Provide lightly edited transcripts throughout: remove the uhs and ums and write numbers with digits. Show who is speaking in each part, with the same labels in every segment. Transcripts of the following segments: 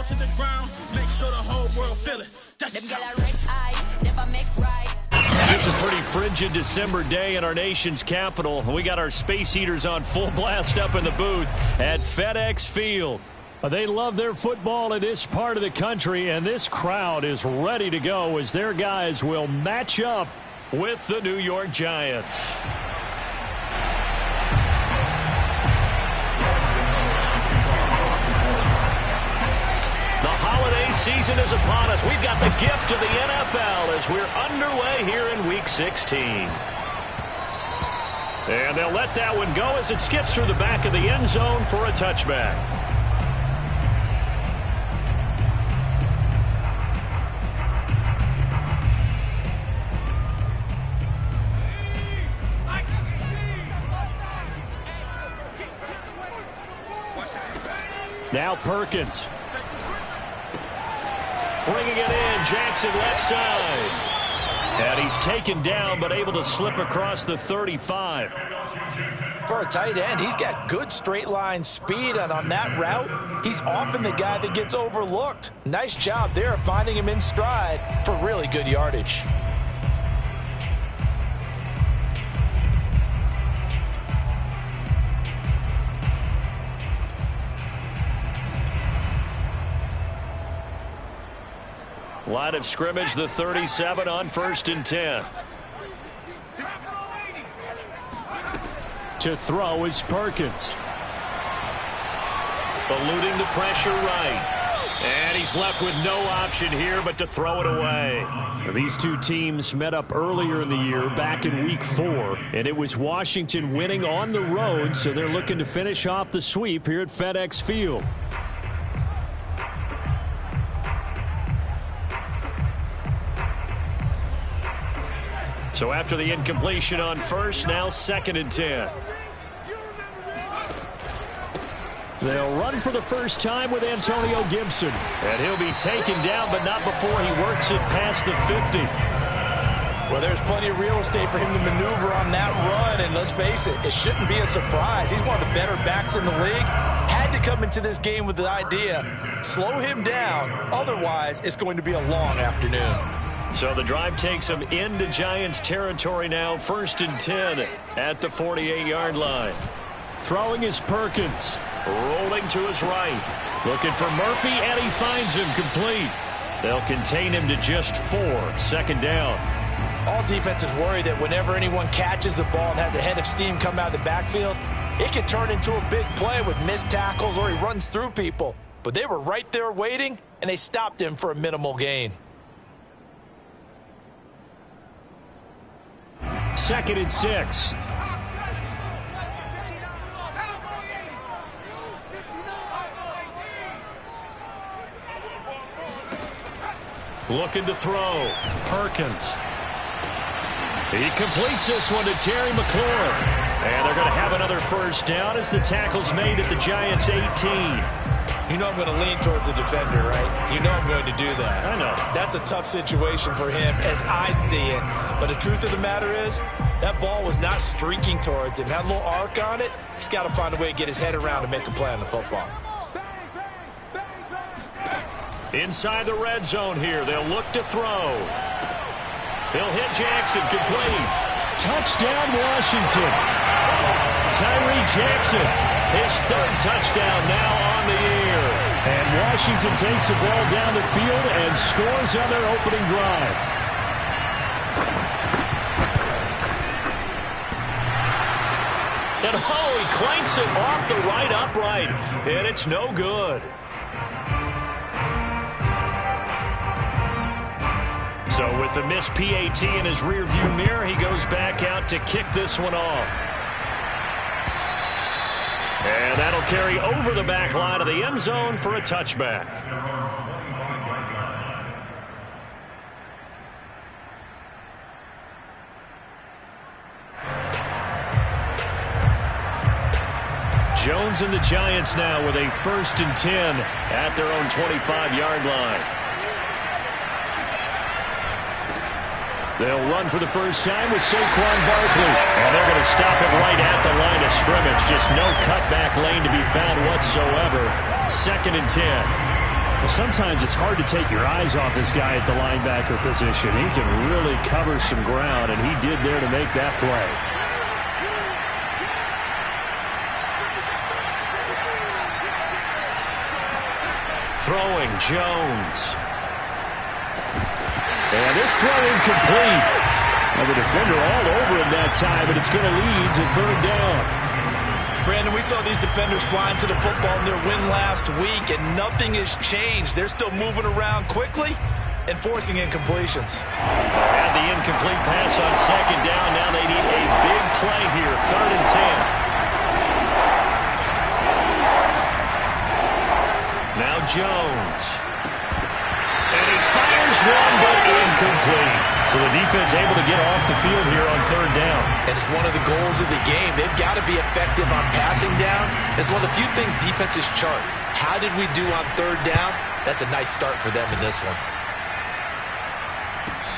Speaker 1: to the ground, make sure the whole world feel it. That's just how
Speaker 2: It's a pretty frigid December day in our nation's capital. We got our space heaters on full blast up in the booth at FedEx Field. They love their football in this part of the country, and this crowd is ready to go as their guys will match up with the New York Giants. The holiday season is upon us. We've got the gift of the NFL as we're underway here in Week 16. And they'll let that one go as it skips through the back of the end zone for a touchback. Now Perkins. Bringing it in, Jackson left side. And he's taken down but able to slip across the 35.
Speaker 3: For a tight end, he's got good straight line speed, and on that route, he's often the guy that gets overlooked. Nice job there finding him in stride for really good yardage.
Speaker 2: Line of scrimmage, the 37 on 1st and 10. To throw is Perkins. Eluding the pressure right. And he's left with no option here but to throw it away. These two teams met up earlier in the year back in Week 4. And it was Washington winning on the road, so they're looking to finish off the sweep here at FedEx Field. So after the incompletion on 1st, now 2nd and 10. They'll run for the first time with Antonio Gibson. And he'll be taken down, but not before he works it past the 50.
Speaker 3: Well, there's plenty of real estate for him to maneuver on that run, and let's face it, it shouldn't be a surprise. He's one of the better backs in the league. Had to come into this game with the idea, slow him down, otherwise it's going to be a long afternoon.
Speaker 2: So the drive takes him into Giants territory now, 1st and 10 at the 48-yard line. Throwing is Perkins. Rolling to his right. Looking for Murphy, and he finds him complete. They'll contain him to just 4, 2nd down.
Speaker 3: All defenses worry that whenever anyone catches the ball and has a head of steam come out of the backfield, it can turn into a big play with missed tackles or he runs through people. But they were right there waiting, and they stopped him for a minimal gain.
Speaker 2: 2nd and 6. Looking to throw. Perkins. He completes this one to Terry McLaurin. And they're going to have another first down as the tackle's made at the Giants' 18.
Speaker 3: You know I'm going to lean towards the defender, right? You know I'm going to do that.
Speaker 2: I know.
Speaker 3: That's a tough situation for him as I see it. But the truth of the matter is, that ball was not streaking towards him. Had a little arc on it. He's got to find a way to get his head around and make a play on the football.
Speaker 2: Inside the red zone here. They'll look to throw. He'll hit Jackson. Complete. Touchdown, Washington. Tyree Jackson. His 3rd touchdown now on the year. And Washington takes the ball down the field and scores on their opening drive. And he clanks it off the right upright. And it's no good. So with the missed PAT in his rearview mirror, he goes back out to kick this one off. And that'll carry over the back line of the end zone for a touchback. Jones and the Giants now with a 1st and 10 at their own 25-yard line. They'll run for the first time with Saquon Barkley. And they're going to stop it right at the line of scrimmage. Just no cutback lane to be found whatsoever. 2nd and 10. Sometimes it's hard to take your eyes off this guy at the linebacker position. He can really cover some ground, and he did there to make that play. Throwing, Jones. And this throw incomplete. Well, the defender all over him that time, but it's going to lead to third down.
Speaker 3: Brandon, we saw these defenders flying to the football in their win last week, and nothing has changed. They're still moving around quickly and forcing incompletions.
Speaker 2: Had the incomplete pass on second down. Now they need a big play here, 3rd and 10. Now Jones. And he fires one, but incomplete. So the defense able to get off the field here on 3rd down.
Speaker 3: And it's one of the goals of the game. They've got to be effective on passing downs. It's one of the few things defenses chart. How did we do on 3rd down? That's a nice start for them in this one.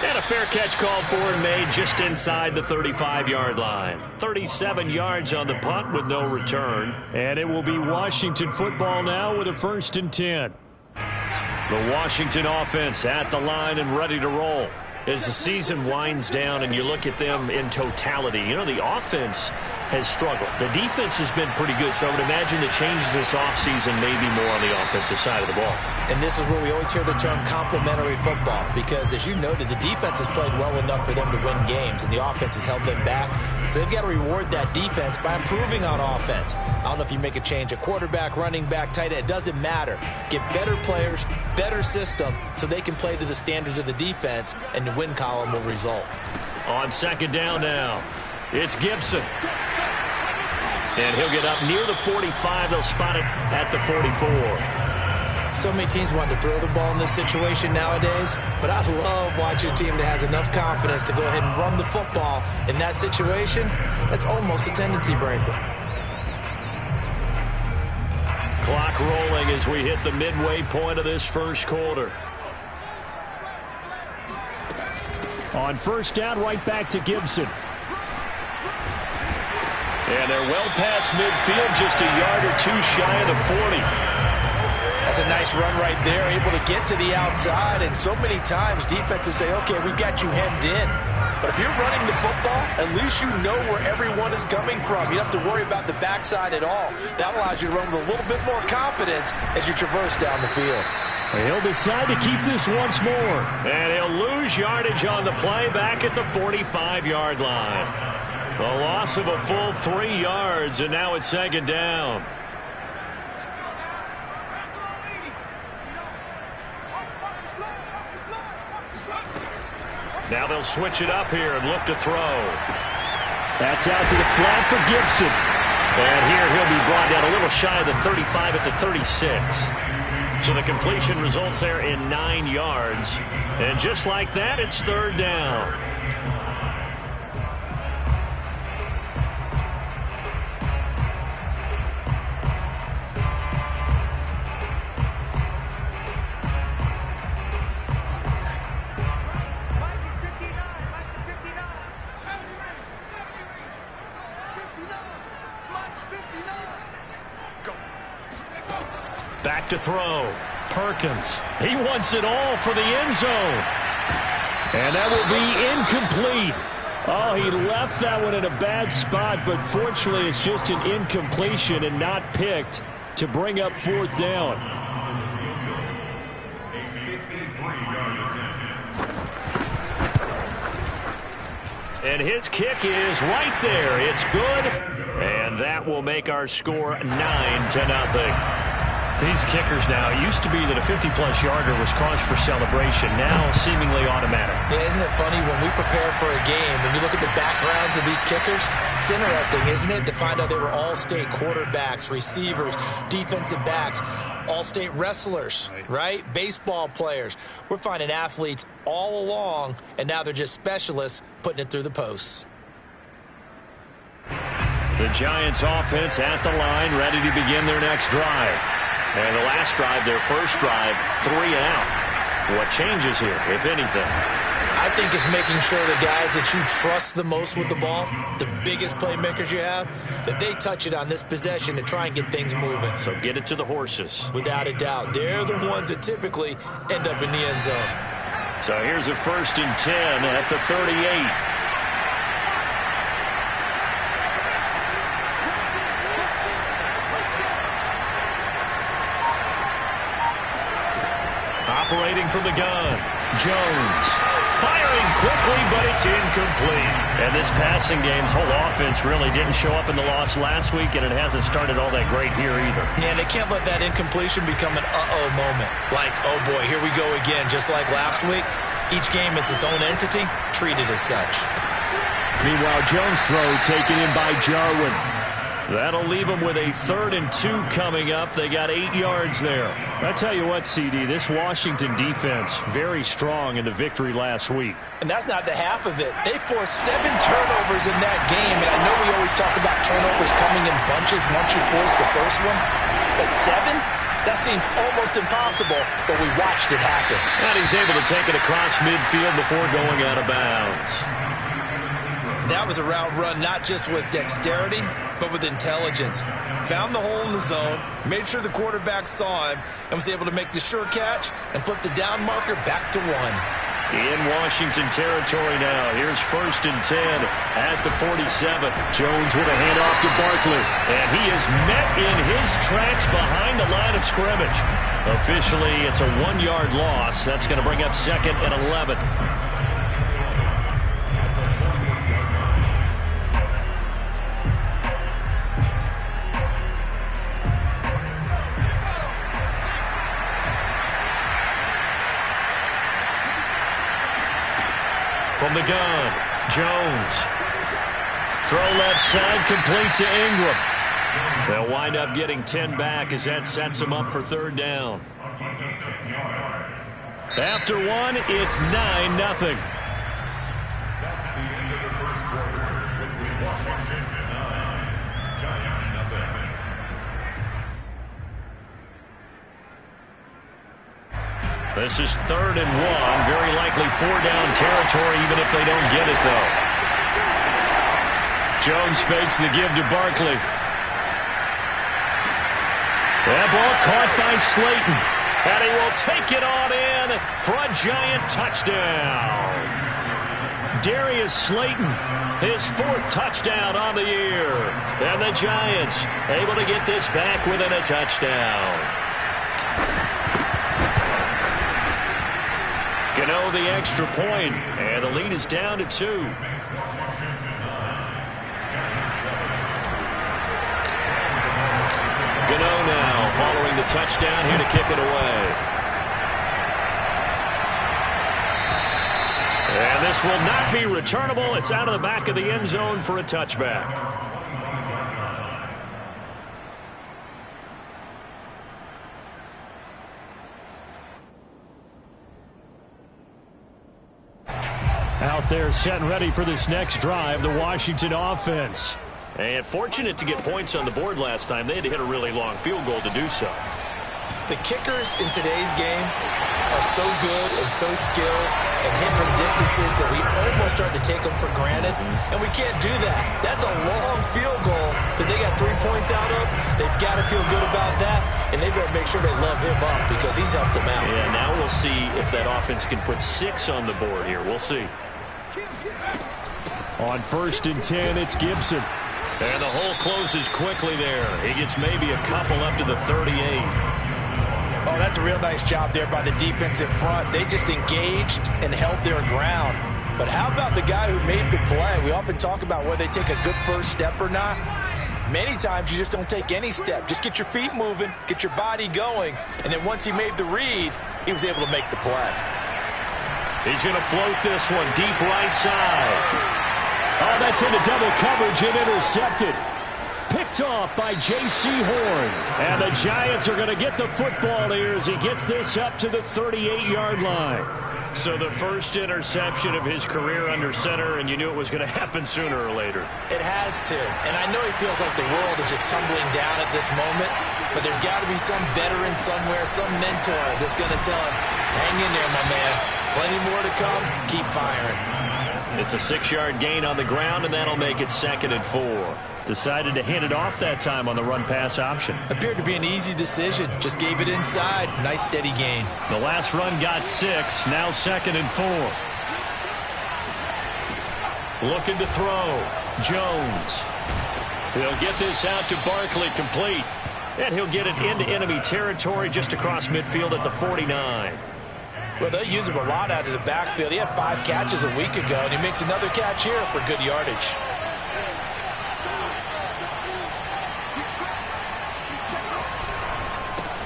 Speaker 2: And a fair catch called for and made just inside the 35-yard line. 37 yards on the punt with no return. And it will be Washington football now with a 1st and 10. The Washington offense at the line and ready to roll. As the season winds down and you look at them in totality, you know, the offense has struggled. The defense has been pretty good, so I would imagine the changes this offseason may be more on the offensive side of the ball.
Speaker 3: And this is where we always hear the term complementary football, because as you noted, the defense has played well enough for them to win games, and the offense has held them back. So they've got to reward that defense by improving on offense. I don't know if you make a change, a quarterback, running back, tight end, it doesn't matter. Get better players, better system, so they can play to the standards of the defense, and the win column will result.
Speaker 2: On 2nd down now, it's Gibson. And he'll get up near the 45. They'll spot it at the 44.
Speaker 3: So many teams want to throw the ball in this situation nowadays, but I love watching a team that has enough confidence to go ahead and run the football in that situation. That's almost a tendency breaker.
Speaker 2: Clock rolling as we hit the midway point of this 1st quarter. On 1st down, right back to Gibson. And they're well past midfield, just a yard or two shy of the 40.
Speaker 3: That's a nice run right there, able to get to the outside. And so many times defenses say, okay, we've got you hemmed in. But if you're running the football, at least you know where everyone is coming from. You don't have to worry about the backside at all. That allows you to run with a little bit more confidence as you traverse down the field.
Speaker 2: He'll decide to keep this once more. And he'll lose yardage on the play back at the 45-yard line. The loss of a full 3 yards, and now it's 2nd down. Now they'll switch it up here and look to throw. That's out to the flat for Gibson. And here he'll be brought down a little shy of the 35 at the 36. So the completion results there in 9 yards. And just like that, it's 3rd down. Back to throw. Perkins. He wants it all for the end zone. And that will be incomplete. Oh, he left that one in a bad spot, but fortunately it's just an incompletion and not picked to bring up 4th down. And his kick is right there. It's good. And that will make our score 9-0. These kickers now, it used to be that a 50-plus yarder was cause for celebration. Now seemingly automatic.
Speaker 3: Yeah, isn't it funny when we prepare for a game, when you look at the backgrounds of these kickers, it's interesting, isn't it, to find out they were all-state quarterbacks, receivers, defensive backs, all-state wrestlers, right? Baseball players. We're finding athletes all along, and now they're just specialists putting it through the posts.
Speaker 2: The Giants offense at the line, ready to begin their next drive. And the last drive, their first drive, 3 and out. What changes here, if anything?
Speaker 3: I think it's making sure the guys that you trust the most with the ball, the biggest playmakers you have, that they touch it on this possession to try and get things moving.
Speaker 2: So get it to the horses.
Speaker 3: Without a doubt. They're the ones that typically end up in the end zone.
Speaker 2: So here's a 1st and 10 at the 38. Operating from the gun, Jones. Firing quickly, but it's incomplete. And this passing game's whole offense really didn't show up in the loss last week, and it hasn't started all that great here either.
Speaker 3: Yeah, and they can't let that incompletion become an uh-oh moment. Like, oh boy, here we go again, just like last week. Each game is its own entity, treated as such.
Speaker 2: Meanwhile, Jones' throw taken in by Jarwin. That'll leave them with a 3rd and 2 coming up. They got 8 yards there. I tell you what, CD, this Washington defense, very strong in the victory last week.
Speaker 3: And that's not the half of it. They forced 7 turnovers in that game, and I know we always talk about turnovers coming in bunches once you force the first one, but 7? That seems almost impossible, but we watched it happen.
Speaker 2: And he's able to take it across midfield before going out of bounds.
Speaker 3: That was a route run not just with dexterity, but with intelligence. Found the hole in the zone, made sure the quarterback saw him, and was able to make the sure catch and flip the down marker back to 1.
Speaker 2: In Washington territory now. Here's 1st and 10 at the 47. Jones with a handoff to Barkley. And he is met in his tracks behind the line of scrimmage. Officially, it's a 1-yard loss. That's going to bring up 2nd and 11. From the gun, Jones. Throw left side, complete to Ingram. They'll wind up getting 10 back as that sets them up for 3rd down. After 1, it's 9-0.
Speaker 4: That's the end of the first quarter. It was Washington 9, Giants nothing.
Speaker 2: This is 3rd and 1. Very likely 4-down territory, even if they don't get it, though. Jones fakes the give to Barkley. That ball caught by Slayton. And he will take it on in for a Giant touchdown. Darius Slayton, his 4th touchdown on the year. And the Giants able to get this back within a touchdown. Gano the extra point, and the lead is down to 2. Gano now following the touchdown here to kick it away. And this will not be returnable. It's out of the back of the end zone for a touchback. Out there set and ready for this next drive, the Washington offense. And fortunate to get points on the board last time. They had to hit a really long field goal to do so.
Speaker 3: The kickers in today's game are so good and so skilled and hit from distances that we almost start to take them for granted. And we can't do that. That's a long field goal that they got 3 points out of. They've got to feel good about that, and they better make sure they love him up because he's helped them out.
Speaker 2: Yeah, now we'll see if that offense can put 6 on the board here. We'll see. On 1st and 10, it's Gibson. And the hole closes quickly there. He gets maybe a couple up to the 38.
Speaker 3: Oh, that's a real nice job there by the defensive front. They just engaged and held their ground. But how about the guy who made the play? We often talk about whether they take a good first step or not. Many times you just don't take any step. Just get your feet moving, get your body going, and then once he made the read, he was able to make the play.
Speaker 2: He's going to float this one deep right side. Oh, that's into double coverage and intercepted. Picked off by J.C. Horn. And the Giants are going to get the football here as he gets this up to the 38-yard line. So the first interception of his career under center, and you knew it was going to happen sooner or later.
Speaker 3: It has to. And I know he feels like the world is just tumbling down at this moment, but there's got to be some veteran somewhere, some mentor that's going to tell him, hang in there, my man. Plenty more to come. Keep firing.
Speaker 2: It's a 6-yard gain on the ground, and that'll make it 2nd and 4. Decided to hand it off that time on the run-pass option.
Speaker 3: Appeared to be an easy decision. Just gave it inside. Nice steady gain.
Speaker 2: The last run got 6. Now 2nd and 4. Looking to throw. Jones. He'll get this out to Barkley, complete. And he'll get it into enemy territory just across midfield at the 49.
Speaker 3: Well, they use him a lot out of the backfield. He had 5 catches a week ago, and he makes another catch here for good yardage.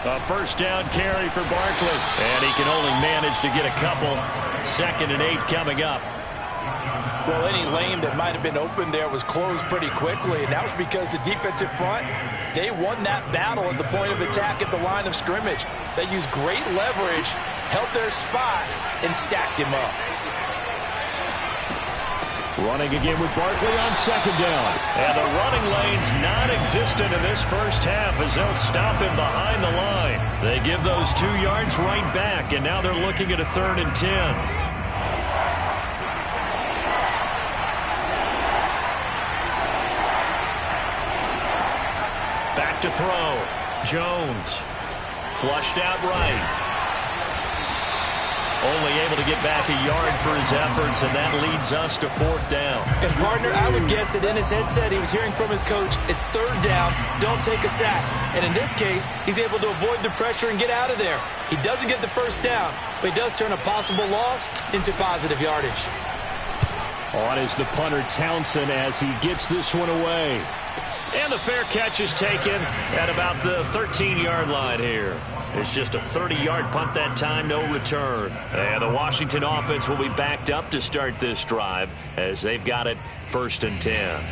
Speaker 2: A first down carry for Barkley. And he can only manage to get a couple. 2nd and 8 coming up.
Speaker 3: Well, any lane that might have been open there was closed pretty quickly, and that was because the defensive front, they won that battle at the point of attack at the line of scrimmage. They used great leverage, held their spot, and stacked him up.
Speaker 2: Running again with Barkley on 2nd down. And the running lane's non-existent in this first half as they'll stop him behind the line. They give those 2 yards right back, and now they're looking at a 3rd and 10. Back to throw. Jones. Flushed out right. Only able to get back a yard for his efforts, and that leads us to 4th down.
Speaker 3: And, partner, I would guess that in his headset he was hearing from his coach, it's 3rd down, don't take a sack. And in this case, he's able to avoid the pressure and get out of there. He doesn't get the first down, but he does turn a possible loss into positive yardage.
Speaker 2: On is the punter, Townsend, as he gets this one away. And the fair catch is taken at about the 13-yard line here. It's just a 30-yard punt that time, no return. And the Washington offense will be backed up to start this drive as they've got it 1st and 10.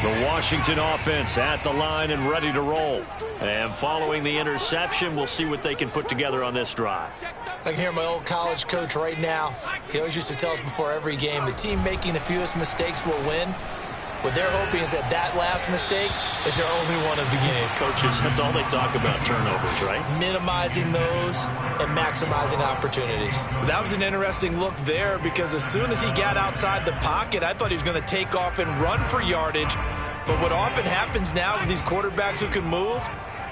Speaker 2: The Washington offense at the line and ready to roll. And following the interception, we'll see what they can put together on this drive.
Speaker 3: I can hear my old college coach right now. He always used to tell us before every game, the team making the fewest mistakes will win. What they're hoping is that that last mistake is their only one of the game.
Speaker 2: Coaches, that's all they talk about, turnovers, right?
Speaker 3: Minimizing those and maximizing opportunities. That was an interesting look there because as soon as he got outside the pocket, I thought he was going to take off and run for yardage. But what often happens now with these quarterbacks who can move,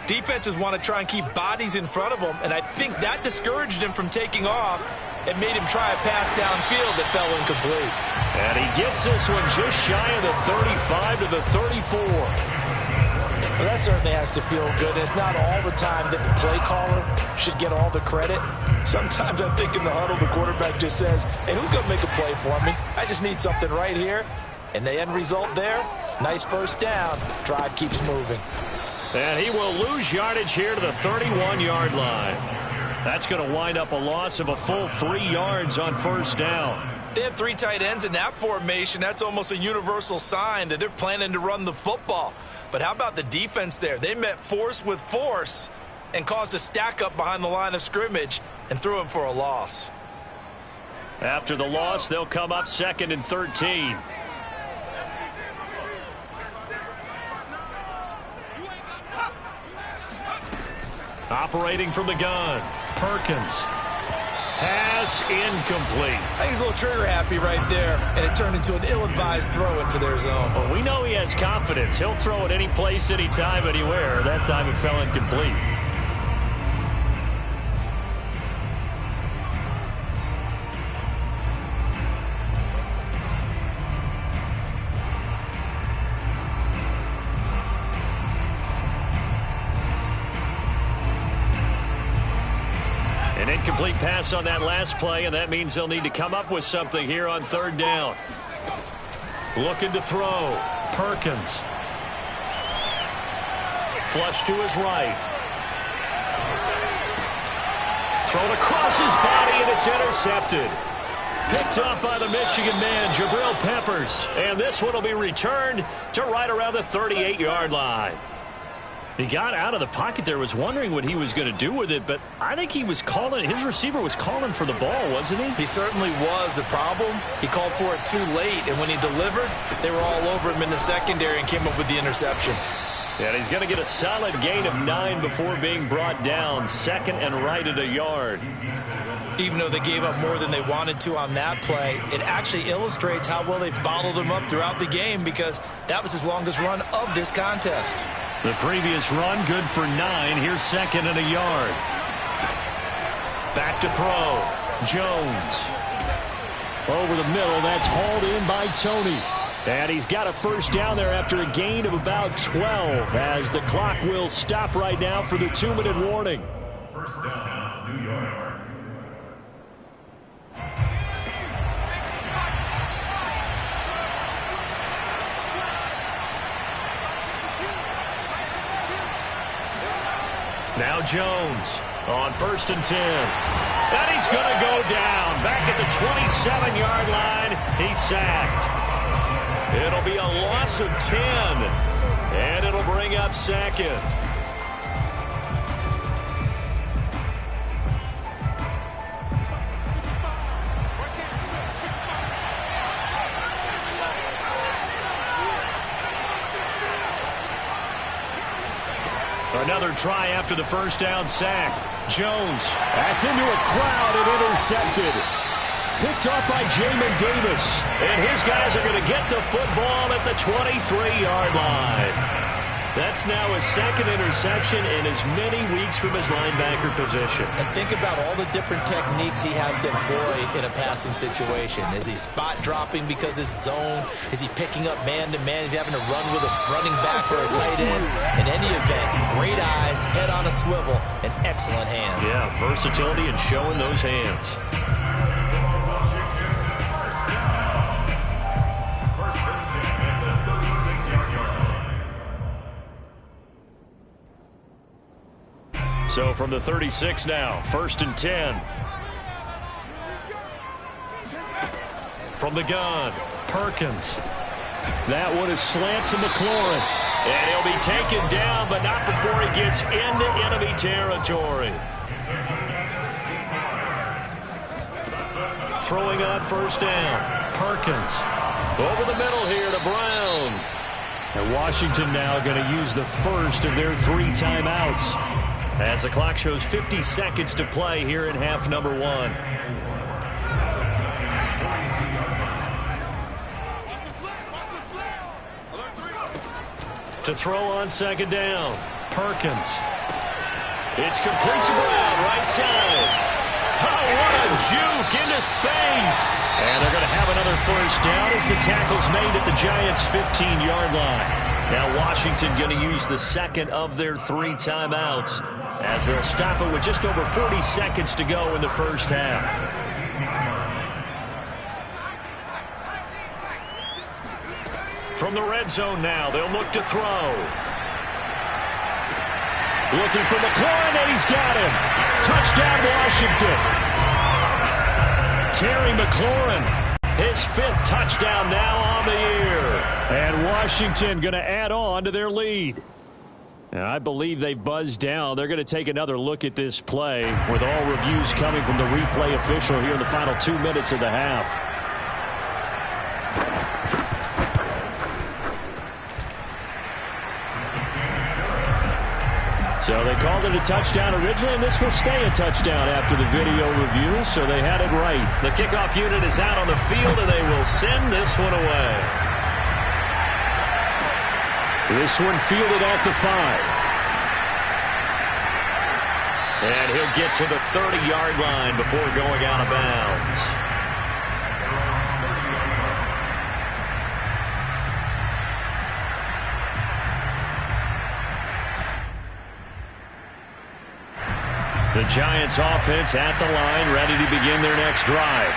Speaker 3: defenses want to try and keep bodies in front of them, and I think that discouraged him from taking off and made him try a pass downfield that fell incomplete.
Speaker 2: And he gets this one just shy of the 35 to the 34.
Speaker 3: Well, that certainly has to feel good. It's not all the time that the play caller should get all the credit. Sometimes I think in the huddle, the quarterback just says, hey, who's going to make a play for me? I just need something right here. And the end result there, nice first down. Drive keeps moving.
Speaker 2: And he will lose yardage here to the 31-yard line. That's going to wind up a loss of a full 3 yards on first down.
Speaker 3: They have 3 tight ends in that formation. That's almost a universal sign that they're planning to run the football. But how about the defense there? They met force with force and caused a stack up behind the line of scrimmage and threw him for a loss.
Speaker 2: After the loss, they'll come up 2nd and 13. Operating from the gun, Perkins. Pass incomplete.
Speaker 3: I think he's a little trigger happy right there, and it turned into an ill-advised throw into their zone.
Speaker 2: Well, we know he has confidence. He'll throw it any place, anytime, anywhere. That time it fell incomplete. An incomplete pass on that last play, and that means they'll need to come up with something here on 3rd down. Looking to throw. Perkins. Flush to his right. Thrown across his body, and it's intercepted. Picked up by the Michigan man, Jabril Peppers. And this one will be returned to right around the 38-yard line. He got out of the pocket there, was wondering what he was going to do with it, but I think he was calling, his receiver was calling for the ball, wasn't he?
Speaker 3: He certainly was. The problem, he called for it too late, and when he delivered, they were all over him in the secondary and came up with the interception.
Speaker 2: And he's going to get a solid gain of 9 before being brought down. Second and right at a yard.
Speaker 3: Even though they gave up more than they wanted to on that play, it actually illustrates how well they bottled them up throughout the game, because that was his longest run of this contest.
Speaker 2: The previous run good for 9. Here's second and a yard. Back to throw. Jones. Over the middle. That's hauled in by Tony. And he's got a first down there after a gain of about 12, as the clock will stop right now for the 2-minute warning.
Speaker 4: First down, New York.
Speaker 2: Now Jones on 1st and 10. And he's going to go down. Back at the 27-yard line. He's sacked. It'll be a loss of 10. And it'll bring up second. Another try after the first down sack. Jones. That's into a crowd and intercepted. Picked off by Jamin Davis. And his guys are going to get the football at the 23-yard line. That's now his second interception in as many weeks from his linebacker position.
Speaker 3: And think about all the different techniques he has to employ in a passing situation. Is he spot dropping because it's zone? Is he picking up man-to-man? Is he having to run with a running back or a tight end? In any event, great eyes, head on a swivel, and excellent hands.
Speaker 2: Yeah, versatility and showing those hands. So from the 36 now, 1st and 10. From the gun, Perkins. That one is slant to McLaurin. And he'll be taken down, but not before he gets into enemy territory. Throwing on 1st down, Perkins. Over the middle here to Brown. And Washington now going to use the first of their 3 timeouts, as the clock shows 50 seconds to play here in half number 1. To throw on 2nd down, Perkins. It's complete to Brown, right side. Oh, what a juke into space. And they're going to have another first down as the tackle's made at the Giants' 15-yard line. Now Washington going to use the second of their 3 timeouts, as they'll stop it with just over 40 seconds to go in the first half. From the red zone now, they'll look to throw. Looking for McLaurin, and he's got him. Touchdown, Washington. Terry McLaurin, his 5th touchdown now on the year. And Washington going to add on to their lead. Now, I believe they buzzed down. They're going to take another look at this play, with all reviews coming from the replay official here in the final 2 minutes of the half. So they called it a touchdown originally, and this will stay a touchdown after the video review, so they had it right. The kickoff unit is out on the field, and they will send this one away. This one fielded at the 5. And he'll get to the 30-yard line before going out of bounds. The Giants offense at the line, ready to begin their next drive.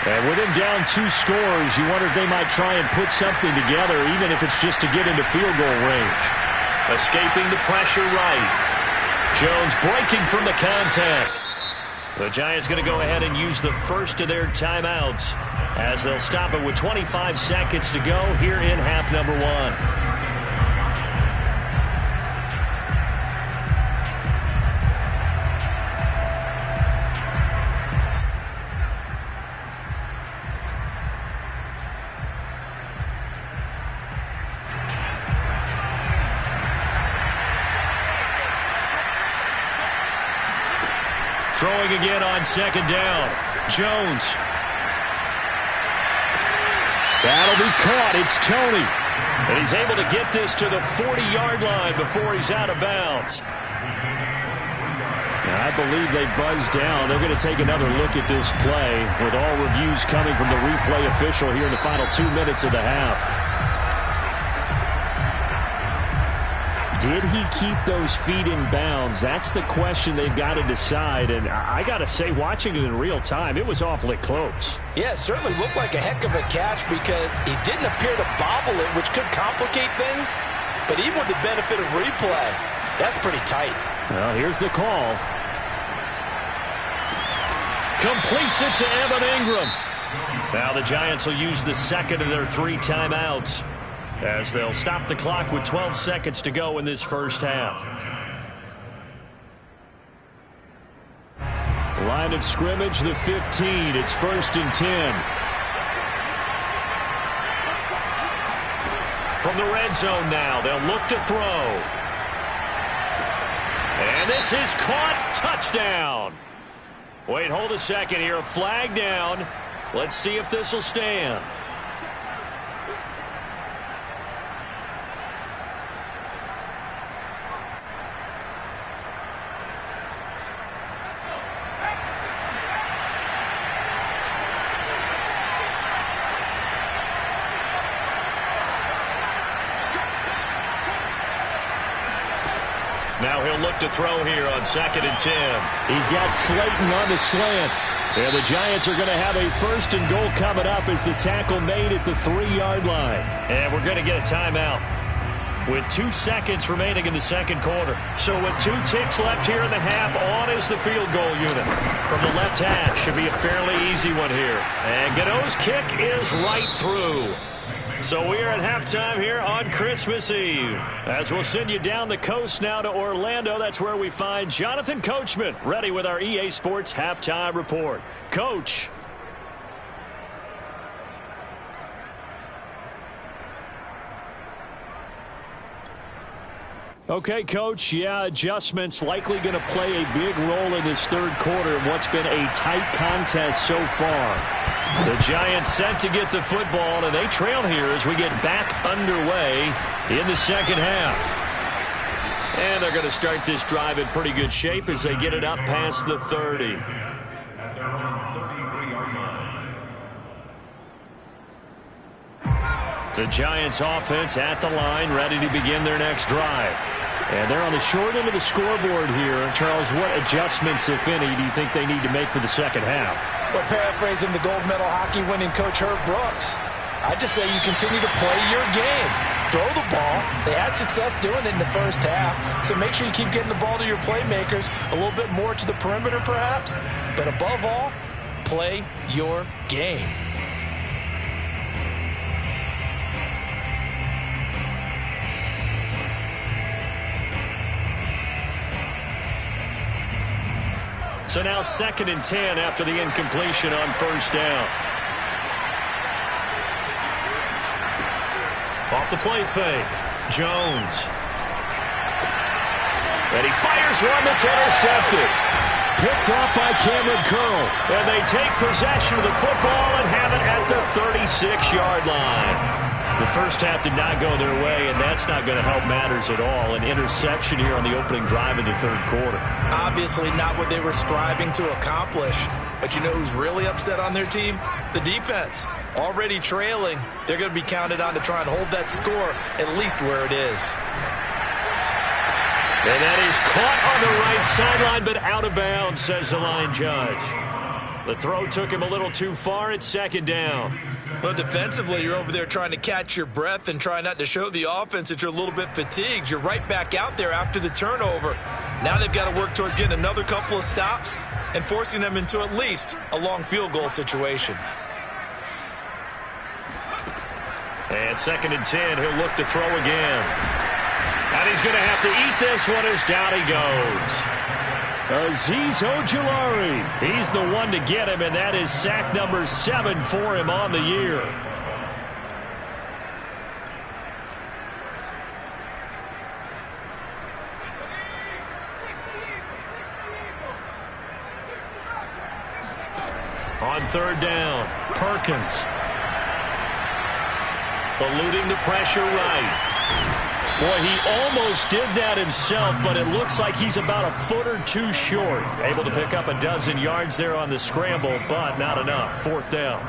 Speaker 2: And with them down 2 scores, you wonder if they might try and put something together, even if it's just to get into field goal range. Escaping the pressure right. Jones breaking from the contact. The Giants going to go ahead and use the first of their timeouts, as they'll stop it with 25 seconds to go here in half number 1. Throwing again on second down. Jones. That'll be caught. It's Toney. And he's able to get this to the 40-yard line before he's out of bounds. And I believe they buzzed down. They're going to take another look at this play with all reviews coming from the replay official here in the final 2 minutes of the half. Did he keep those feet in bounds? That's the question they've got to decide. And I got to say, watching it in real time, it was awfully close.
Speaker 3: Yeah, it certainly looked like a heck of a catch because he didn't appear to bobble it, which could complicate things. But even with the benefit of replay, that's pretty tight.
Speaker 2: Well, here's the call. Completes it to Evan Ingram. Now the Giants will use the second of their 3 timeouts, as they'll stop the clock with 12 seconds to go in this first half. Line of scrimmage, the 15. It's 1st and 10. From the red zone now, they'll look to throw. And this is caught. Touchdown. Wait, hold a second here. A flag down. Let's see if this will stand. Now he'll look to throw here on 2nd and 10. He's got Slayton on the slant. And the Giants are going to have a 1st and goal coming up as the tackle made at the 3-yard line. And we're going to get a timeout with 2 seconds remaining in the second quarter. So with 2 ticks left here in the half, on is the field goal unit. From the left hash, should be a fairly easy one here. And Gano's kick is right through. So we are at halftime here on Christmas Eve. As we'll send you down the coast now to Orlando, that's where we find Jonathan Coachman, ready with our EA Sports Halftime Report. Coach. Okay, Coach, yeah, adjustments likely going to play a big role in this third quarter in what's been a tight contest so far. The Giants set to get the football, and they trail here as we get back underway in the second half. And they're going to start this drive in pretty good shape as they get it up past the 30.
Speaker 4: At their own 33-yard line.
Speaker 2: The Giants offense at the line, ready to begin their next drive. And they're on the short end of the scoreboard here. Charles, what adjustments, if any, do you think they need to make for the second half?
Speaker 3: Well, paraphrasing the gold medal hockey winning coach Herb Brooks, I just say you continue to play your game. Throw the ball. They had success doing it in the first half, so make sure you keep getting the ball to your playmakers, a little bit more to the perimeter perhaps, but above all, play your game.
Speaker 2: So now 2nd and 10 after the incompletion on 1st down. Off the play fake. Jones. And he fires one that's intercepted. Picked off by Cameron Curl. And they take possession of the football and have it at the 36-yard line. The first half did not go their way, and that's not going to help matters at all. An interception here on the opening drive of the third quarter.
Speaker 3: Obviously not what they were striving to accomplish. But you know who's really upset on their team? The defense. Already trailing, they're going to be counted on to try and hold that score at least where it is.
Speaker 2: And that is caught on the right sideline, but out of bounds, says the line judge. The throw took him a little too far. It's 2nd down.
Speaker 3: Well, defensively, you're over there trying to catch your breath and try not to show the offense that you're a little bit fatigued. You're right back out there after the turnover. Now they've got to work towards getting another couple of stops and forcing them into at least a long field goal situation.
Speaker 2: And 2nd and 10, he'll look to throw again. And he's going to have to eat this one as down he goes. Azeez Ojulari, he's the one to get him, and that is sack number 7 for him on the year. On third down, Perkins. Eluding the pressure right. Boy, he almost did that himself, but it looks like he's about a foot or two short. Able to pick up a dozen yards there on the scramble, but not enough. Fourth down.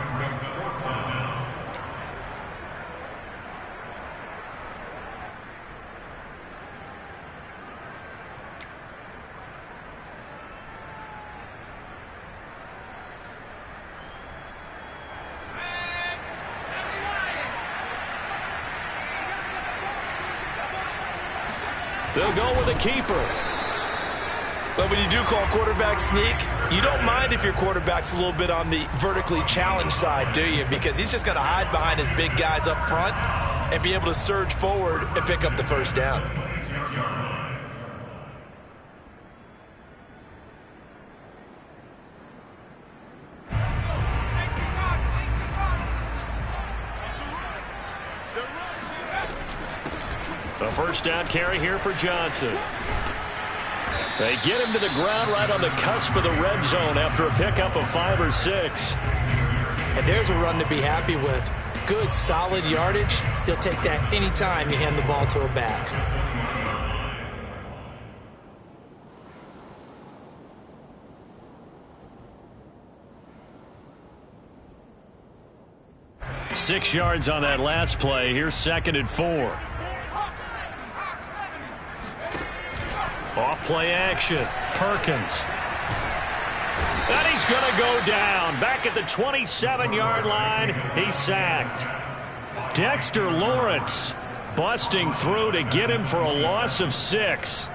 Speaker 2: They'll go with a keeper.
Speaker 3: But when you do call quarterback sneak, you don't mind if your quarterback's a little bit on the vertically challenged side, do you? Because he's just going to hide behind his big guys up front and be able to surge forward and pick up the first down.
Speaker 2: A first down carry here for Johnson. They get him to the ground right on the cusp of the red zone after a pickup of 5 or 6.
Speaker 3: And there's a run to be happy with. Good, solid yardage. He'll take that anytime you hand the ball to a back.
Speaker 2: Six yards on that last play. Here's 2nd and 4. Off play action. Perkins. And he's going to go down. Back at the 27-yard line. He's sacked. Dexter Lawrence busting through to get him for a loss of 6.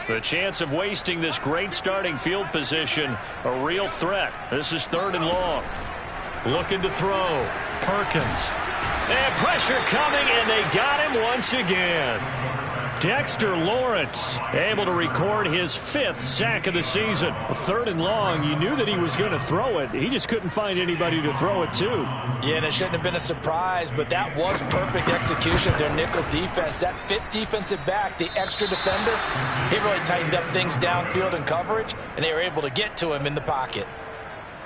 Speaker 2: The chance of wasting this great starting field position, a real threat. This is 3rd and long. Looking to throw. Perkins. And pressure coming, and they got him once again. Dexter Lawrence able to record his 5th sack of the season.
Speaker 5: 3rd and long, you knew that he was going to throw it. He just couldn't find anybody to throw it to.
Speaker 3: Yeah, and it shouldn't have been a surprise, but that was perfect execution of their nickel defense. That 5th defensive back, the extra defender, he really tightened up things downfield in coverage, and they were able to get to him in the pocket.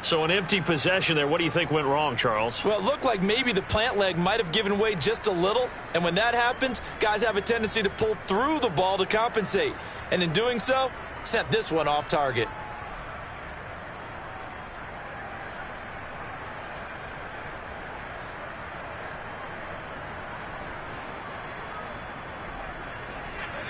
Speaker 2: So an empty possession there. What do you think went wrong, Charles?
Speaker 3: Well, it looked like maybe the plant leg might have given way just a little. And when that happens, guys have a tendency to pull through the ball to compensate. And in doing so, sent this one off target.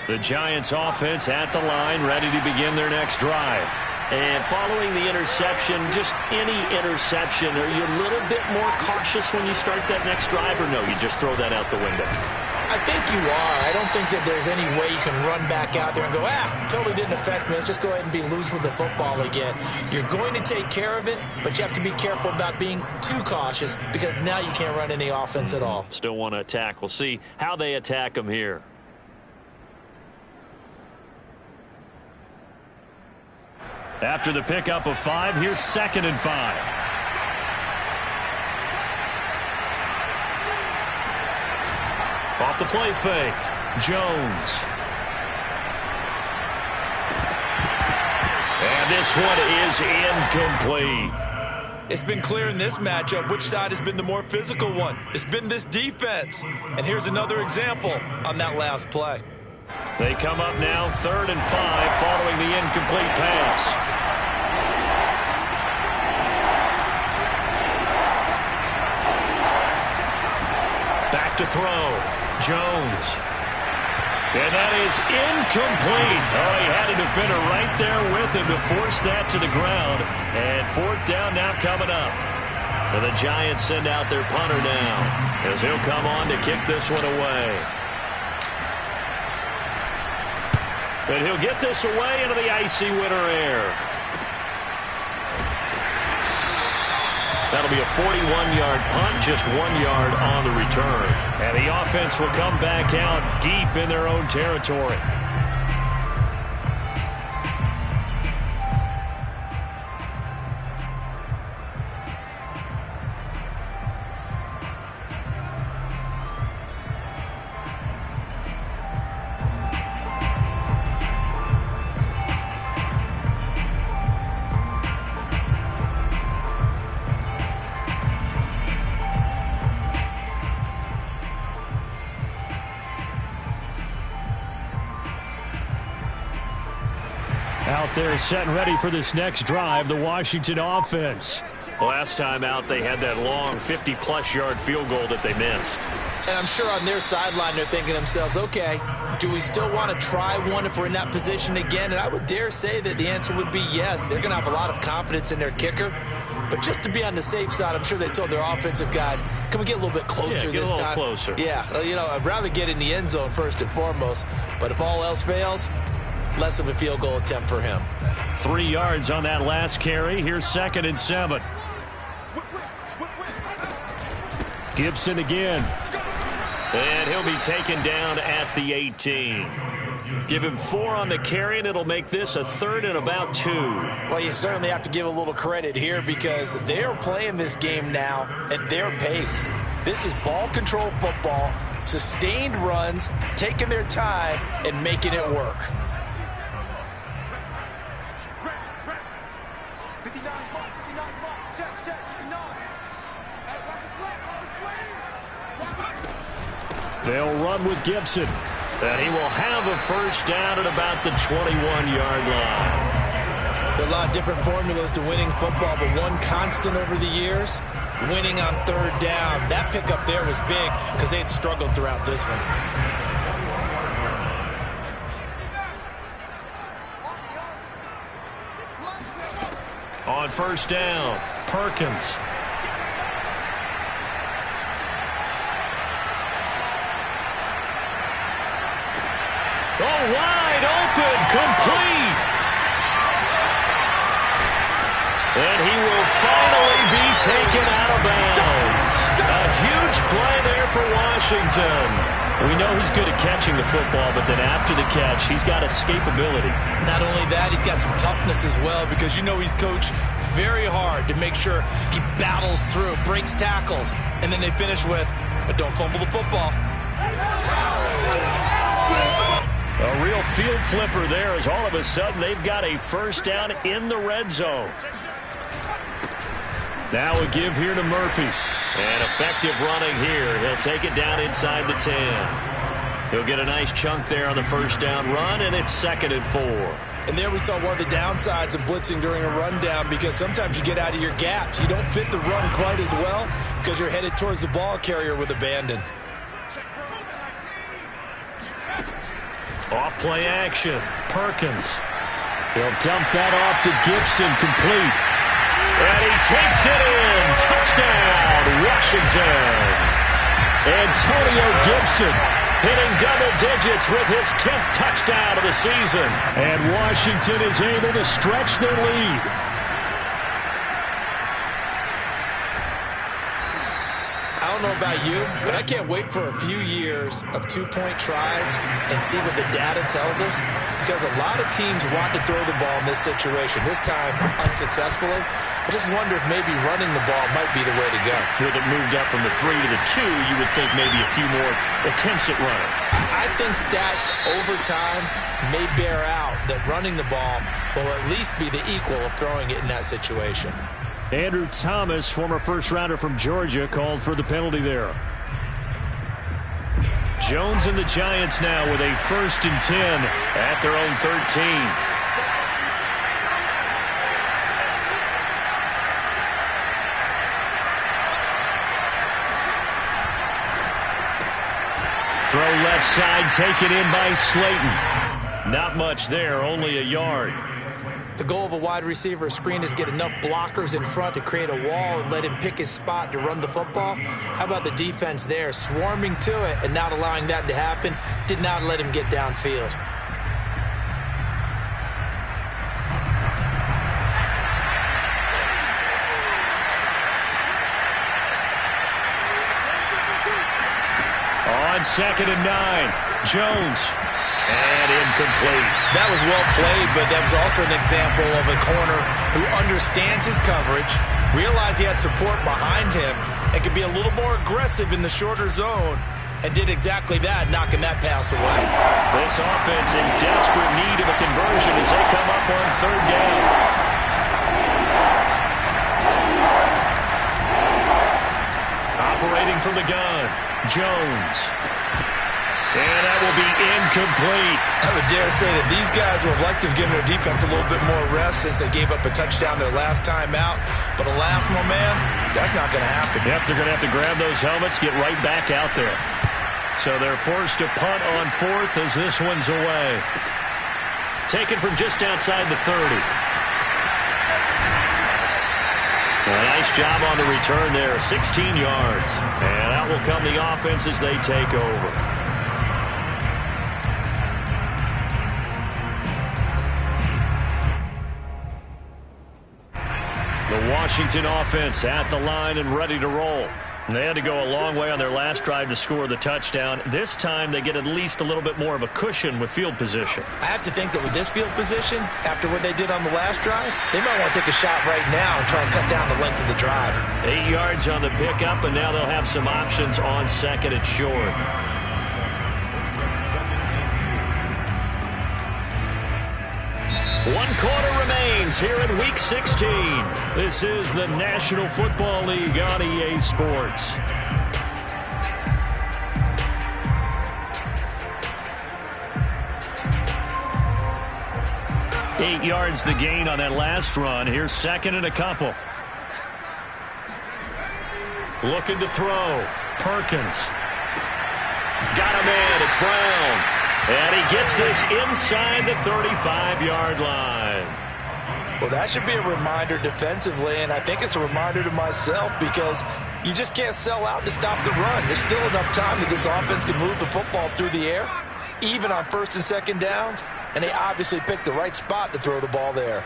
Speaker 2: The Giants offense at the line, ready to begin their next drive. And following the interception, just any interception, are you a little bit more cautious when you start that next drive, or no, you just throw that out the window?
Speaker 3: I think you are. I don't think that there's any way you can run back out there and go, totally didn't affect me. Let's just go ahead and be loose with the football again. You're going to take care of it, but you have to be careful about being too cautious because now you can't run any offense at all.
Speaker 2: Still want to attack. We'll see how they attack them here. After the pickup of 5, here's 2nd and 5. Off the play fake. Jones. And this one is incomplete.
Speaker 3: It's been clear in this matchup which side has been the more physical one. It's been this defense. And here's another example on that last play.
Speaker 2: They come up now 3rd and 5 following the incomplete pass. Back to throw. Jones. And that is incomplete. Oh, he had a defender right there with him to force that to the ground. And 4th down now coming up. And the Giants send out their punter now as he'll come on to kick this one away. And he'll get this away into the icy winter air. That'll be a 41-yard punt, just 1 yard on the return. And the offense will come back out deep in their own territory.
Speaker 5: Out there set and ready for this next drive, the Washington offense.
Speaker 2: Last time out, they had that long 50-plus yard field goal that they missed.
Speaker 3: And I'm sure on their sideline they're thinking to themselves, okay, do we still want to try one if we're in that position again? And I would dare say that the answer would be yes. They're going to have a lot of confidence in their kicker. But just to be on the safe side, I'm sure they told their offensive guys, can we get a little bit closer this time?
Speaker 2: Get a little closer.
Speaker 3: Yeah, I'd rather get in the end zone first and foremost. But if all else fails, less of a field goal attempt for him.
Speaker 2: 3 yards on that last carry. Here's 2nd and 7.
Speaker 5: Gibson again.
Speaker 2: And he'll be taken down at the 18. Give him 4 on the carry, and it'll make this a 3rd and about 2.
Speaker 3: Well, you certainly have to give a little credit here because they're playing this game now at their pace. This is ball control football, sustained runs, taking their time, and making it work.
Speaker 5: They'll run with Gibson.
Speaker 2: And he will have a first down at about the 21-yard line.
Speaker 3: There are a lot of different formulas to winning football, but one constant over the years, winning on 3rd down. That pickup there was big because they had struggled throughout this one.
Speaker 2: On first down, Perkins. Oh, wide open, complete. And he will finally be taken out of bounds. A huge play there for Washington.
Speaker 5: We know he's good at catching the football, but then after the catch, he's got escapability.
Speaker 3: Not only that, he's got some toughness as well because you know he's coached very hard to make sure he battles through, breaks tackles, and then they finish with, but don't fumble the football.
Speaker 2: A real field flipper there as all of a sudden they've got a first down in the red zone.
Speaker 5: Now a give here to Murphy.
Speaker 2: And effective running here. He'll take it down inside the 10. He'll get a nice chunk there on the first down run, and it's 2nd and 4.
Speaker 3: And there we saw one of the downsides of blitzing during a rundown because sometimes you get out of your gaps. You don't fit the run quite as well because you're headed towards the ball carrier with abandon.
Speaker 2: Off play action. Perkins.
Speaker 5: He'll dump that off to Gibson, complete.
Speaker 2: And he takes it in. Touchdown, Washington.
Speaker 5: Antonio Gibson
Speaker 2: hitting double digits with his 10th touchdown of the season.
Speaker 5: And Washington is able to stretch their lead.
Speaker 3: I don't know about you, but I can't wait for a few years of 2-point tries and see what the data tells us because a lot of teams want to throw the ball in this situation. This time, unsuccessfully. I just wonder if maybe running the ball might be the way to go.
Speaker 2: With it moved up from the 3 to the 2, you would think maybe a few more attempts at running.
Speaker 3: I think stats over time may bear out that running the ball will at least be the equal of throwing it in that situation.
Speaker 5: Andrew Thomas, former first-rounder from Georgia, called for the penalty there.
Speaker 2: Jones and the Giants now with a 1st and 10 at their own 13. Throw left side, taken in by Slayton. Not much there, only a yard.
Speaker 3: The goal of a wide receiver screen is get enough blockers in front to create a wall and let him pick his spot to run the football. How about the defense there, swarming to it and not allowing that to happen? Did not let him get downfield.
Speaker 2: On 2nd and 9, Jones. And incomplete.
Speaker 3: That was well played, but that was also an example of a corner who understands his coverage, realized he had support behind him, and could be a little more aggressive in the shorter zone, and did exactly that, knocking that pass away.
Speaker 2: This offense in desperate need of a conversion as they come up on 3rd down. Operating from the gun, Jones. And that will be incomplete.
Speaker 3: I would dare say that these guys would have liked to have given their defense a little bit more rest since they gave up a touchdown their last time out. But alas, my man, that's not going to happen.
Speaker 2: Yep, they're going to have to grab those helmets, get right back out there. So they're forced to punt on fourth as this one's away. Taken from just outside the 30. A nice job on the return there, 16 yards. And out will come the offense as they take over. The Washington offense at the line and ready to roll. They had to go a long way on their last drive to score the touchdown. This time they get at least a little bit more of a cushion with field position.
Speaker 3: I have to think that with this field position, after what they did on the last drive, they might want to take a shot right now and try and cut down the length of the drive.
Speaker 2: 8 yards on the pickup, and now they'll have some options on second and short. One quarter remains here in Week 16. This is the National Football League on EA Sports. Eight yards the gain on that last run. Here's second and a couple. Looking to throw. Perkins. Got a man. It's Brown. And he gets this inside the 35-yard line.
Speaker 3: Well, that should be a reminder defensively, and I think it's a reminder to myself because you just can't sell out to stop the run. There's still enough time that this offense can move the football through the air, even on first and second downs, and they obviously picked the right spot to throw the ball there.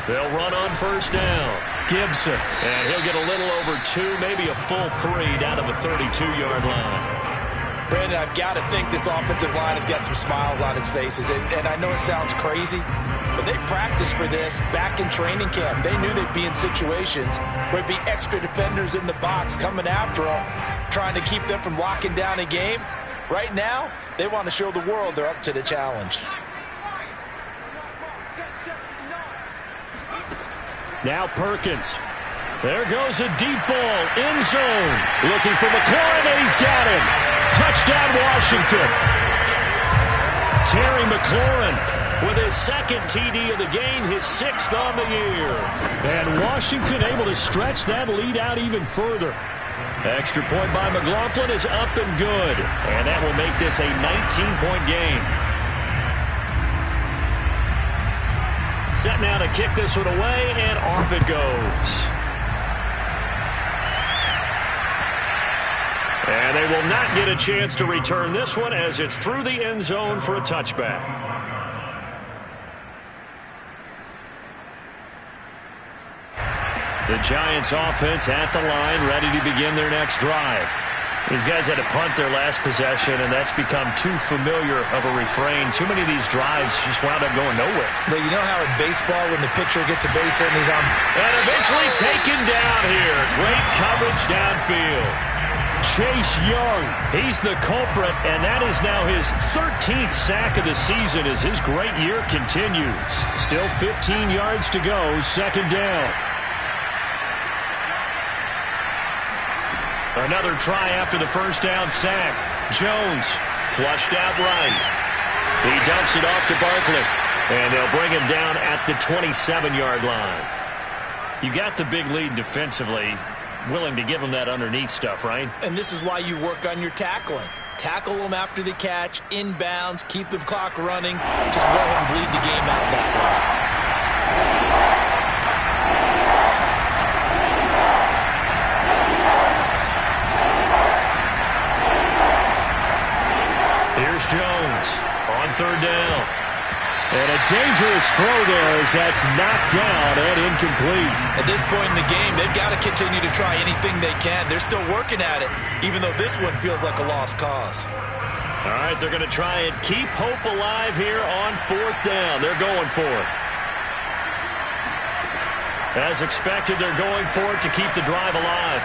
Speaker 2: They'll run on first down. Gibson. And he'll get a little over 2, maybe a full 3 down to the 32-yard line.
Speaker 3: Brandon, I've got to think this offensive line has got some smiles on its faces. And I know it sounds crazy, but they practiced for this back in training camp. They knew they'd be in situations where there'd be extra defenders in the box coming after them, trying to keep them from locking down a game. Right now, they want to show the world they're up to the challenge.
Speaker 2: Now Perkins. There goes a deep ball. End zone. Looking for McLaurin, and he's got him. Touchdown, Washington. Terry McLaurin with his second TD of the game, his 6th on the year. And Washington able to stretch that lead out even further. Extra point by McLaughlin is up and good. And that will make this a 19-point game. Set now to kick this one away, and off it goes. And they will not get a chance to return this one as it's through the end zone for a touchback. The Giants offense at the line, ready to begin their next drive. These guys had to punt their last possession, and that's become too familiar of a refrain. Too many of these drives just wound up going nowhere.
Speaker 3: But you know how in baseball when the pitcher gets a base hit and he's on...
Speaker 2: And eventually taken down here. Great coverage downfield. Chase Young, he's the culprit, and that is now his 13th sack of the season as his great year continues. Still 15 yards to go, second down. Another try after the first down sack. Jones flushed out right. He dumps it off to Barkley. And they'll bring him down at the 27-yard line. You got the big lead defensively. Willing to give him that underneath stuff, right?
Speaker 3: And this is why you work on your tackling. Tackle them after the catch, inbounds, keep the clock running. Just let him bleed the game out that way.
Speaker 2: Here's Jones on third down. And a dangerous throw there as that's knocked down and incomplete.
Speaker 3: At this point in the game, they've got to continue to try anything they can. They're still working at it, even though this one feels like a lost cause.
Speaker 2: All right, they're going to try and keep hope alive here on fourth down. They're going for it. As expected, they're going for it to keep the drive alive.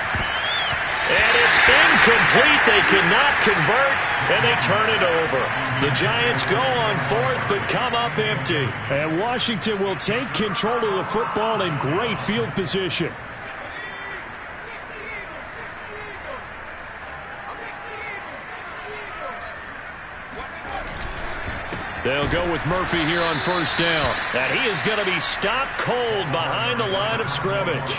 Speaker 2: And it's incomplete. They cannot convert, and they turn it over. The Giants go on fourth, but come up empty. And Washington will take control of the football in great field position. They'll go with Murphy here on first down. And he is going to be stopped cold behind the line of scrimmage.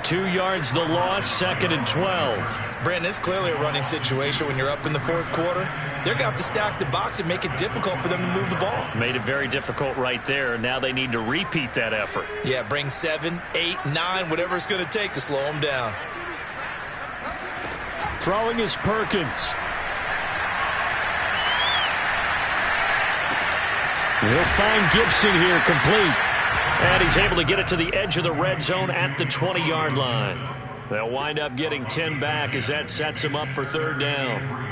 Speaker 2: 2 yards the loss, 2nd and 12.
Speaker 3: Brandon, it's clearly a running situation when you're up in the fourth quarter. They're going to have to stack the box and make it difficult for them to move the ball.
Speaker 2: Made it very difficult right there. Now they need to repeat that effort.
Speaker 3: Yeah, bring 7, 8, 9, whatever it's going to take to slow them down.
Speaker 5: Throwing is Perkins. He'll find Gibson here, complete.
Speaker 2: And he's able to get it to the edge of the red zone at the 20-yard line. They'll wind up getting 10 back as that sets him up for third down.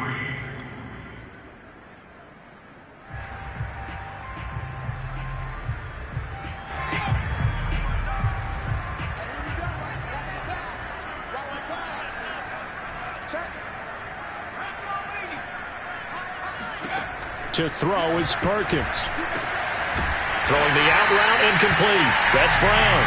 Speaker 5: To throw is Perkins.
Speaker 2: Throwing the out route, incomplete. That's Brown.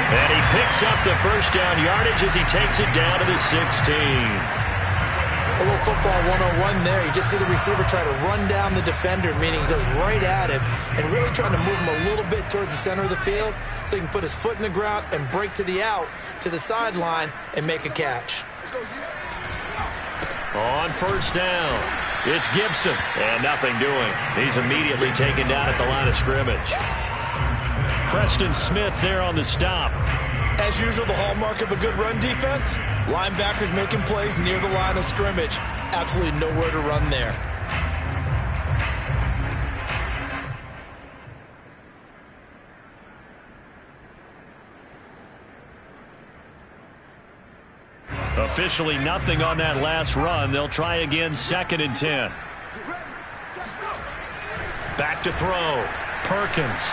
Speaker 2: And he picks up the first down yardage as he takes it down to the 16.
Speaker 3: A little football 101 there. You just see the receiver try to run down the defender, meaning he goes right at him and really trying to move him a little bit towards the center of the field so he can put his foot in the ground and break to the out, to the sideline, and make a catch.
Speaker 2: On first down, it's Gibson, and nothing doing. He's immediately taken down at the line of scrimmage. Preston Smith there on the stop.
Speaker 3: As usual, the hallmark of a good run defense, linebackers making plays near the line of scrimmage. Absolutely nowhere to run there.
Speaker 2: Officially nothing on that last run. They'll try again, 2nd and 10. Back to throw. Perkins.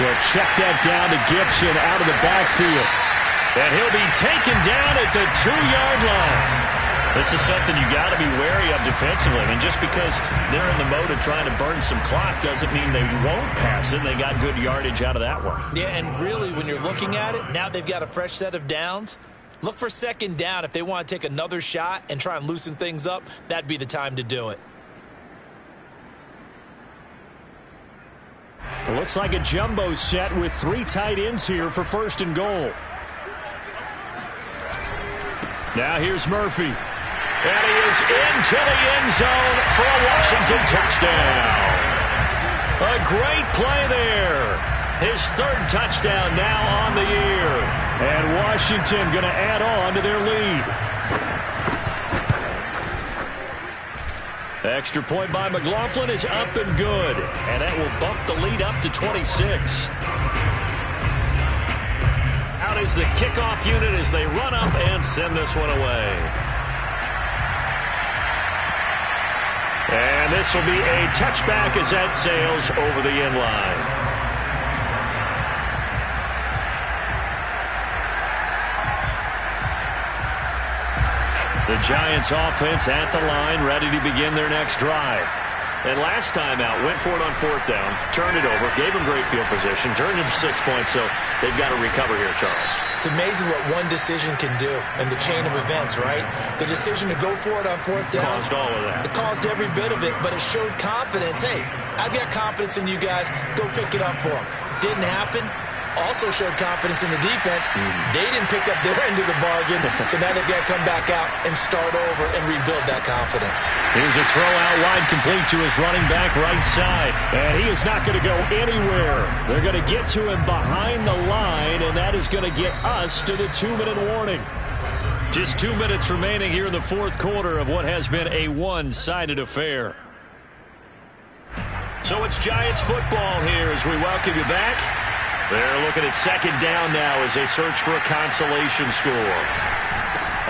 Speaker 5: He'll check that down to Gibson out of the backfield.
Speaker 2: And he'll be taken down at the 2-yard line. This is something you got to be wary of defensively. I mean, just because they're in the mode of trying to burn some clock doesn't mean they won't pass it. They got good yardage out of that one.
Speaker 3: Yeah, and really, when you're looking at it, now they've got a fresh set of downs. Look for 2nd down. If they want to take another shot and try and loosen things up, that'd be the time to do it.
Speaker 5: It looks like a jumbo set with 3 tight ends here for 1st and goal.
Speaker 2: Now here's Murphy. And he is into the end zone for a Washington touchdown. A great play there. His 3rd touchdown now on the year.
Speaker 5: And Washington going to add on to their lead.
Speaker 2: Extra point by McLaughlin is up and good. And that will bump the lead up to 26. Out is the kickoff unit as they run up and send this one away. And this will be a touchback as that sails over the end line. The Giants offense at the line, ready to begin their next drive. And last time out, went for it on 4th down, turned it over, gave them great field position, turned it to 6 points, so they've got to recover here, Charles.
Speaker 3: It's amazing what one decision can do in the chain of events, right? The decision to go for it on 4th down.
Speaker 2: Caused all of that.
Speaker 3: It caused every bit of it, but it showed confidence. Hey, I've got confidence in you guys. Go pick it up for them. Didn't happen. Also showed confidence in the defense. They didn't pick up their end of the bargain, so now they've got to come back out and start over and rebuild that confidence.
Speaker 2: Here's a throw out wide, complete to his running back right side.
Speaker 5: And he is not going to go anywhere. They're going to get to him behind the line, and that is going to get us to the 2-minute warning.
Speaker 2: Just 2 minutes remaining here in the 4th quarter of what has been a one-sided affair. So it's Giants football here as we welcome you back. They're looking at 2nd down now as they search for a consolation score.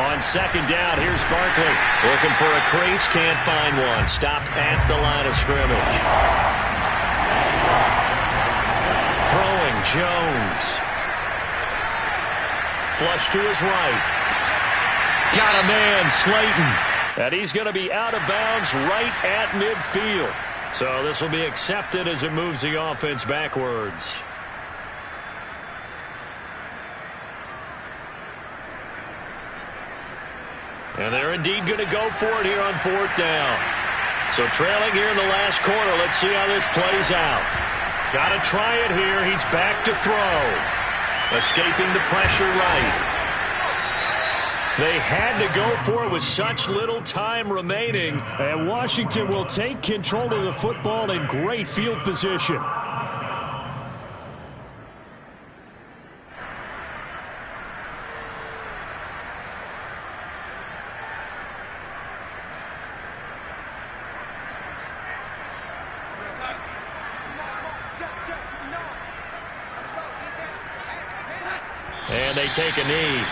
Speaker 2: On 2nd down, here's Barkley. Looking for a crease, can't find one. Stopped at the line of scrimmage. Throwing, Jones. Flush to his right. Got a man, Slayton. And he's going to be out of bounds right at midfield. So this will be accepted as it moves the offense backwards. And they're indeed going to go for it here on 4th down. So trailing here in the last quarter. Let's see how this plays out. Got to try it here. He's back to throw. Escaping the pressure right. They had to go for it with such little time remaining.
Speaker 5: And Washington will take control of the football in great field position.
Speaker 2: And they take a knee.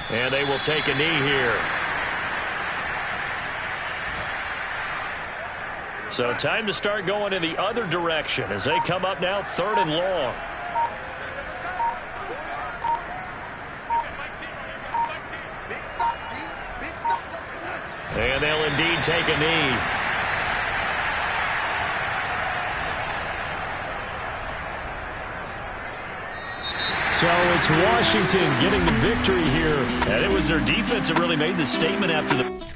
Speaker 2: And they will take a knee here. So time to start going in the other direction as they come up now 3rd and long. And they'll indeed take a knee.
Speaker 5: So it's Washington getting the victory here.
Speaker 2: And it was their defense that really made the statement after the